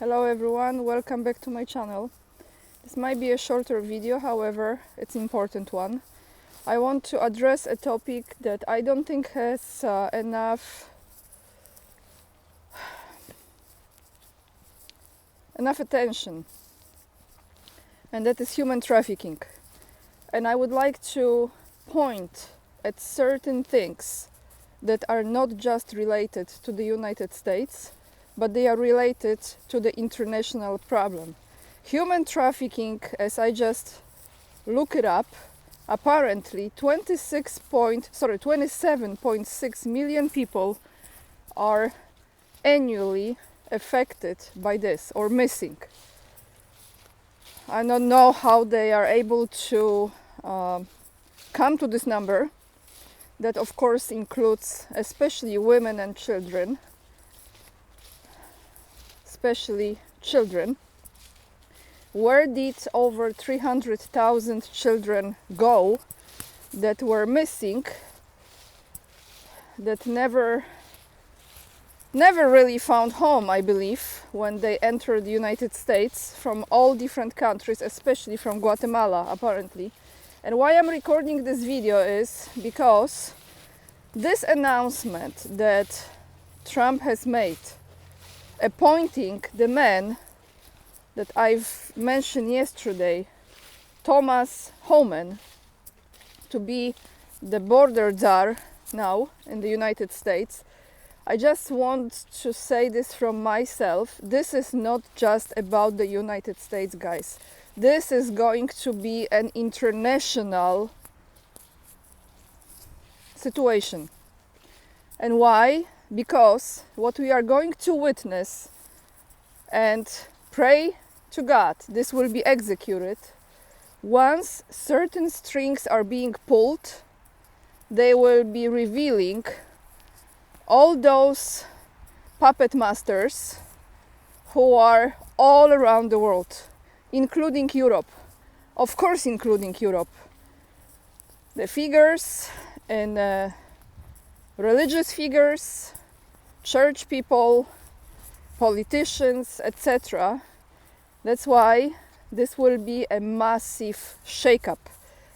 Hello everyone, welcome back to my channel. This might be a shorter video, however, it's an important one. I want to address a topic that I don't think has enough attention, and that is human trafficking. And I would like to point at certain things that are not just related to the United States, but they are related to the international problem. Human trafficking, as I just look it up, apparently 27.6 million people are annually affected by this or missing. I don't know how they are able to come to this number. That of course includes especially women and children, especially children. Where did over 300,000 children go that were missing, that never really found home, I believe, when they entered the United States from all different countries, especially from Guatemala, apparently. And why I'm recording this video is because this announcement that Trump has made, appointing the man that I've mentioned yesterday, Thomas Homan, to be the border czar now in the United States. I just want to say this from myself. This is not just about the United States, guys. This is going to be an international situation. And why? Because what we are going to witness, and pray to God this will be executed, once certain strings are being pulled, they will be revealing all those puppet masters who are all around the world, including Europe. Of course, including Europe. The figures and religious figures, church people, politicians, etc. That's why this will be a massive shakeup.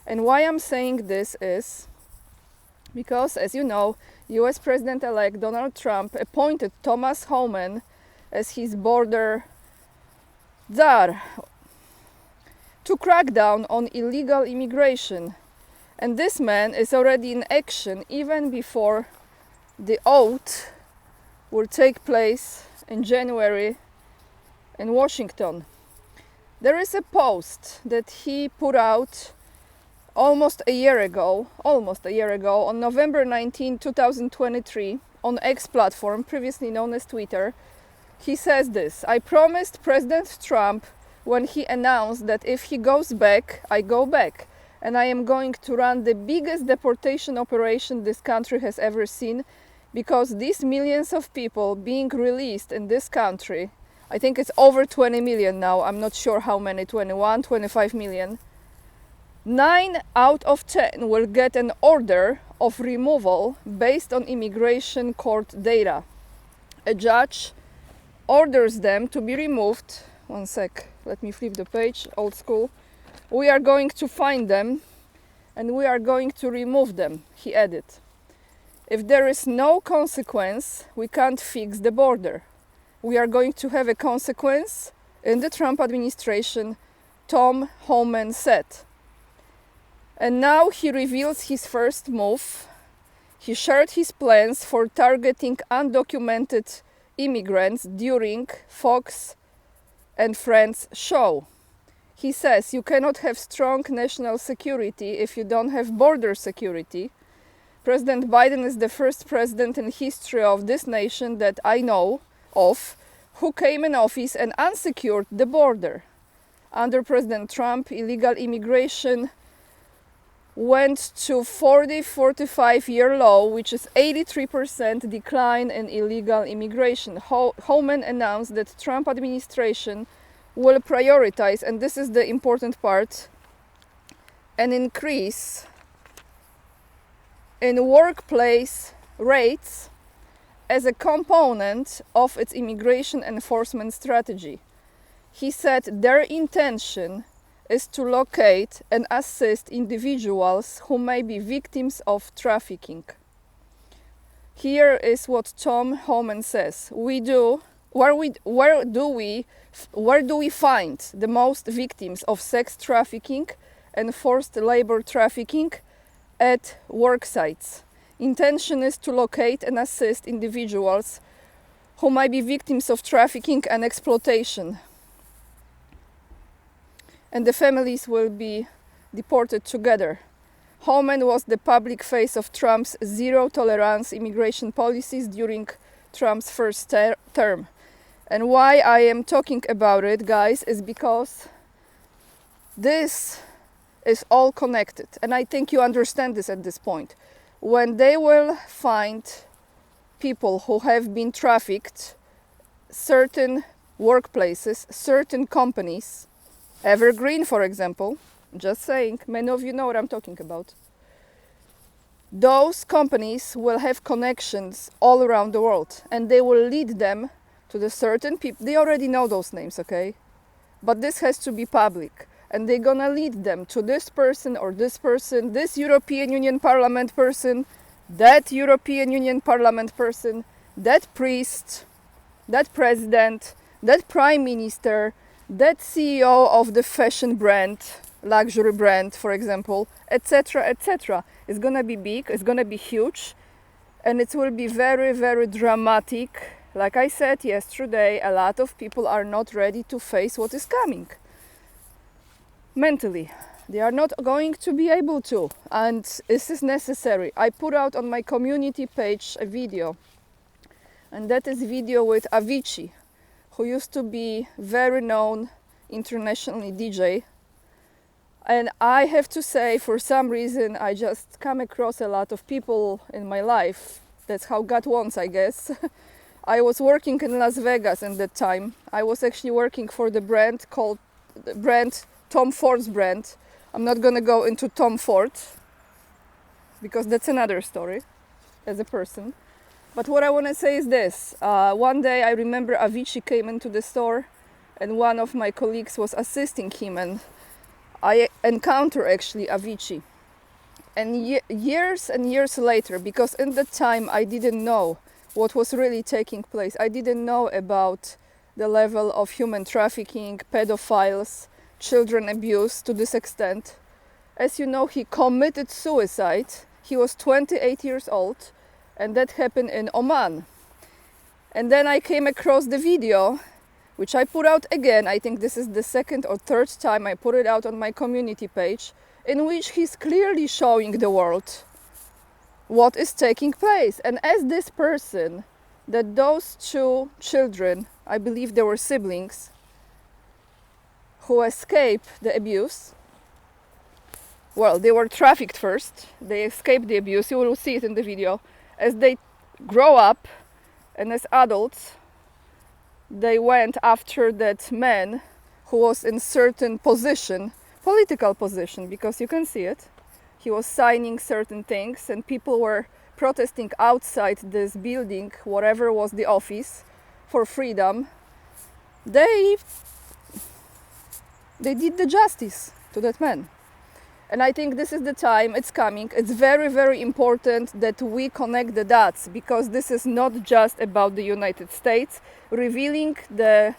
And why I'm saying this is because, as you know, US President-elect Donald Trump appointed Thomas Homan as his border czar to crack down on illegal immigration. And this man is already in action even before the oath will take place in January in Washington. There is a post that he put out almost a year ago, on November 19, 2023, on X platform, previously known as Twitter. He says this: I promised President Trump when he announced that if he goes back, I go back. And I am going to run the biggest deportation operation this country has ever seen, because these millions of people being released in this country, I think it's over 20 million now, I'm not sure how many, 21, 25 million, 9 out of 10 will get an order of removal based on immigration court data. A judge orders them to be removed. One sec, let me flip the page, old school. We are going to find them and we are going to remove them, he added. If there is no consequence, we can't fix the border. We are going to have a consequence in the Trump administration, Tom Homan said. And now he reveals his first move. He shared his plans for targeting undocumented immigrants during Fox and Friends show. He says you cannot have strong national security if you don't have border security. President Biden is the first president in history of this nation that I know of who came in office and unsecured the border. Under President Trump, illegal immigration went to 45-year low, which is 83% decline in illegal immigration. Homan announced that Trump administration will prioritize, and this is the important part, an increase in workplace rates as a component of its immigration enforcement strategy. He said their intention is to locate and assist individuals who may be victims of trafficking. Here is what Tom Homan says. Where do we find the most victims of sex trafficking and forced labor trafficking? At work sites. Intention is to locate and assist individuals who might be victims of trafficking and exploitation. And the families will be deported together. Homan was the public face of Trump's zero-tolerance immigration policies during Trump's first term. And why I am talking about it, guys, is because this is all connected. And I think you understand this at this point. When they will find people who have been trafficked, certain workplaces, certain companies, Evergreen, for example, just saying, many of you know what I'm talking about. Those companies will have connections all around the world, and they will lead them to the certain people. They already know those names, okay? But this has to be public, and they're gonna lead them to this person or this person, this European Union Parliament person, that European Union Parliament person, that priest, that president, that prime minister, that CEO of the fashion brand, luxury brand, for example, etc., etc. It's gonna be big, it's gonna be huge, and it will be very, very dramatic. Like I said yesterday, a lot of people are not ready to face what is coming. Mentally, they are not going to be able to, and this is necessary. I put out on my community page a video, and that is video with Avicii, who used to be very known internationally DJ. And I have to say, for some reason, I just come across a lot of people in my life. That's how God wants, I guess. I was working in Las Vegas at that time. I was actually working for the brand Tom Ford's brand. I'm not gonna go into Tom Ford because that's another story as a person. But what I want to say is this. One day I remember Avicii came into the store and one of my colleagues was assisting him, and I encountered actually Avicii. And years and years later, because in that time I didn't know what was really taking place. I didn't know about the level of human trafficking, pedophiles, children abuse to this extent. As you know, he committed suicide. He was 28 years old. And that happened in Oman. And then I came across the video, which I put out again. I think this is the second or third time I put it out on my community page, in which he's clearly showing the world what is taking place. And as this person, that those two children, I believe they were siblings, who escaped the abuse, well, they were trafficked first, they escaped the abuse, you will see it in the video. As they grow up and as adults, they went after that man who was in certain position, political position, because you can see it. He was signing certain things and people were protesting outside this building, whatever was the office, for freedom. They did the justice to that man. And I think this is the time, it's coming. It's very, very important that we connect the dots, because this is not just about the United States. Revealing the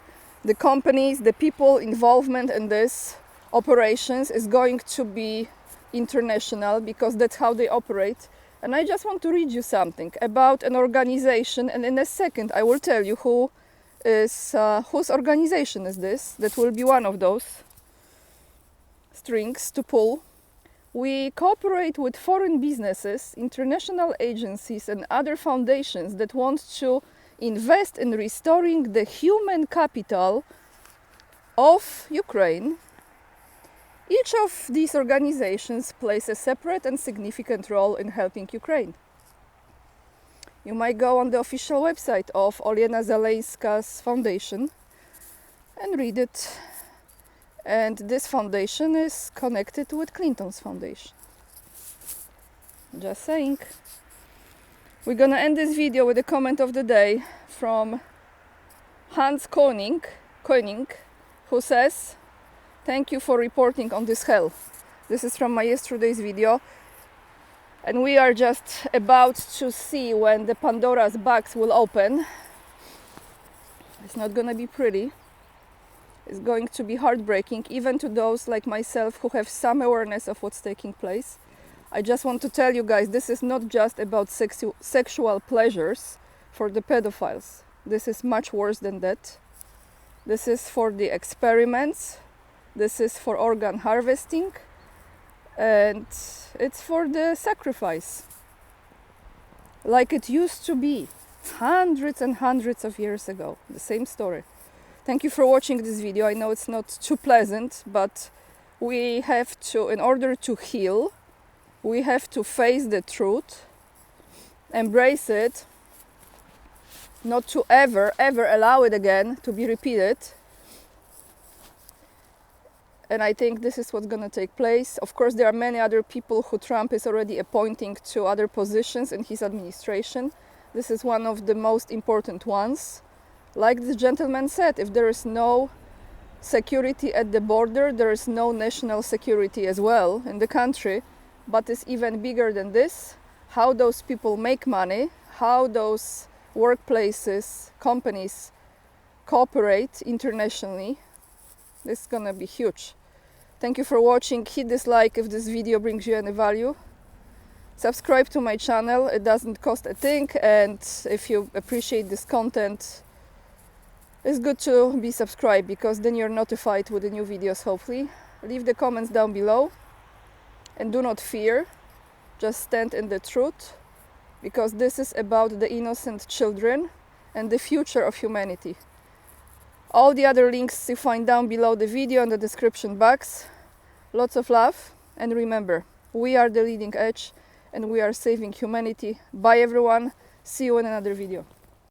companies, the people involvement in this operations is going to be international, because that's how they operate. And I just want to read you something about an organization, and in a second I will tell you whose organization is this. That will be one of those strings to pull. We cooperate with foreign businesses, international agencies and other foundations that want to invest in restoring the human capital of Ukraine. Each of these organizations plays a separate and significant role in helping Ukraine. You might go on the official website of Olena Zaleska's foundation and read it. And this foundation is connected with Clinton's foundation. Just saying. We're gonna end this video with a comment of the day from Hans Koenig, who says, "Thank you for reporting on this hell." This is from my yesterday's video, and we are just about to see when the Pandora's box will open. It's not gonna be pretty. It's going to be heartbreaking, even to those like myself who have some awareness of what's taking place. I just want to tell you guys, this is not just about sexual pleasures for the pedophiles. This is much worse than that. This is for the experiments. This is for organ harvesting. And it's for the sacrifice. Like it used to be hundreds and hundreds of years ago. The same story. Thank you for watching this video. I know it's not too pleasant, but we have to, in order to heal, we have to face the truth, embrace it, not to ever allow it again to be repeated. And I think this is what's going to take place. Of course, there are many other people who Trump is already appointing to other positions in his administration. This is one of the most important ones. Like the gentleman said, if there is no security at the border, there is no national security as well in the country. But it's even bigger than this. How those people make money, how those workplaces, companies cooperate internationally. This is gonna be huge. Thank you for watching. Hit this like if this video brings you any value. Subscribe to my channel, it doesn't cost a thing, and if you appreciate this content, it's good to be subscribed because then you're notified with the new videos, hopefully. Leave the comments down below and do not fear, just stand in the truth, because this is about the innocent children and the future of humanity. All the other links you find down below the video in the description box. Lots of love, and remember, we are the leading edge and we are saving humanity. Bye everyone, see you in another video.